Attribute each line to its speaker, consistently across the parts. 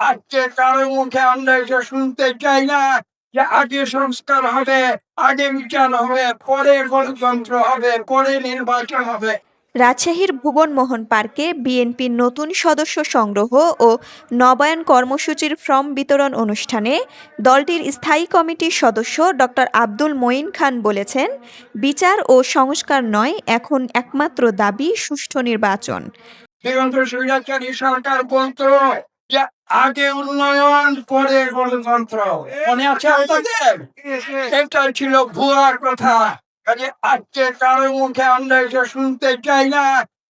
Speaker 1: আজকে কারো মুখে আমরা এটা শুনতে চাই না যে আগে সংস্কার হবে, আগে বিচার হবে, পরে গণতন্ত্র হবে, পরে নির্বাচন হবে।
Speaker 2: রাজশাহীর ভুবনমোহন পার্কে বিএনপির নতুন সদস্য সংগ্রহ ও নবায়ন কর্মসূচির ফর্ম বিতরণ অনুষ্ঠানে দলটির স্থায়ী কমিটির সদস্য ডক্টর আব্দুল মঈন খান বলেছেন, বিচার ও সংস্কার নয়, এখন একমাত্র দাবি সুষ্ঠু নির্বাচন।
Speaker 1: দিগন্ত স্বৈরাচারী সরকার বলতো যে আগে উন্নয়ন পরে গণতন্ত্র, মনে আছে আপনাদের? এটা ছিল ভুয়ার কথা। কাজে আজকে কারো মুখে আমরা এটা শুনতে চাই না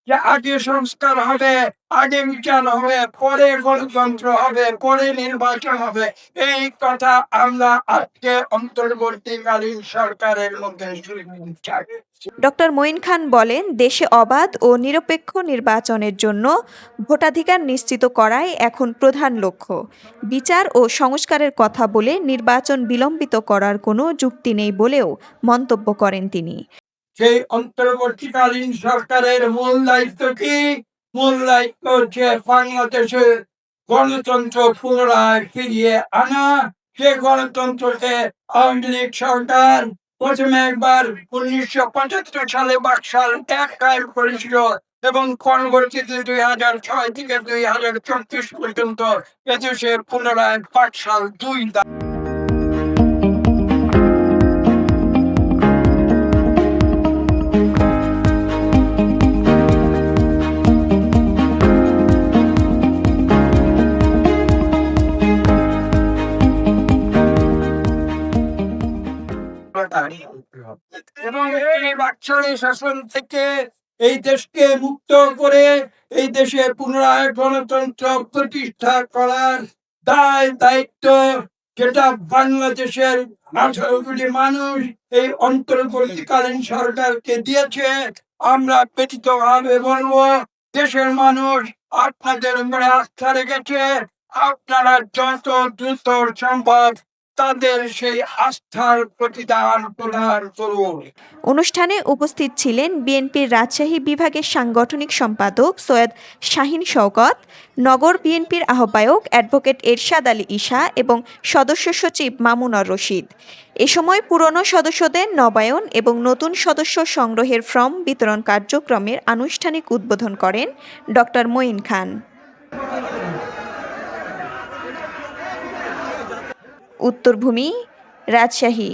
Speaker 1: যে আগে সংস্কার হবে, আগে বিচার হবে, পরে গণতন্ত্র হবে, পরে নির্বাচন হবে। এই কথা আমরা আজকে অন্তর্বর্তীকালীন সরকারের মধ্যে শুনতে চাই।
Speaker 2: ডক্টর মঈন খান বলেন, দেশে অবাধ ও নিরপেক্ষ নির্বাচনের জন্য ভোটাধিকার নিশ্চিত করাই এখন প্রধান লক্ষ্য। বিচার ও সংস্কারের কথা বলে নির্বাচন বিলম্বিত করার কোনো যুক্তি নেই বলেও মন্তব্য করেন তিনি।
Speaker 1: সেই অন্তর্বর্তীকালীন সরকারের মূল দায়িত্ব কি? মূল দায়িত্ব হচ্ছে বাংলাদেশে গণতন্ত্র পুনরায় ফিরিয়ে আনা। সে গণতন্ত্রকে আওয়ামী লীগ সরকার প্রথমে একবার 1975 সালে বাকশাল 1 কায়েম করেছিল এবং পরবর্তীতে 2006 থেকে 2034 পর্যন্ত এদেশে পুনরায় বাকশাল 2 এবং এই বাকশালী শাসন থেকে এই দেশকে মুক্ত করে এই দেশে পুনরায় গণতন্ত্র প্রতিষ্ঠা করার দায়িত্ব যেটা বাংলাদেশের 18 কোটি মানুষ এই অন্তর্বর্তীকালীন সরকারকে দিয়েছে। আমরা ব্যতীতভাবে বলবো, দেশের মানুষ আপনাদের উপরে আস্থা রেখেছে। আপনারা যত দ্রুত সম্ভব তাদের সেই আস্থার প্রতিদান প্রদান করুন।
Speaker 2: অনুষ্ঠানে উপস্থিত ছিলেন বিএনপির রাজশাহী বিভাগের সাংগঠনিক সম্পাদক সৈয়দ শাহীন শওকত, নগর বিএনপির আহ্বায়ক অ্যাডভোকেট এরশাদ আলী ঈশা এবং সদস্য সচিব মামুনুর রশিদ। এ সময় পুরনো সদস্যদের নবায়ন এবং নতুন সদস্য সংগ্রহের ফর্ম বিতরণ কার্যক্রমের আনুষ্ঠানিক উদ্বোধন করেন ডক্টর মঈন খান। উত্তরভূমি, রাজশাহী।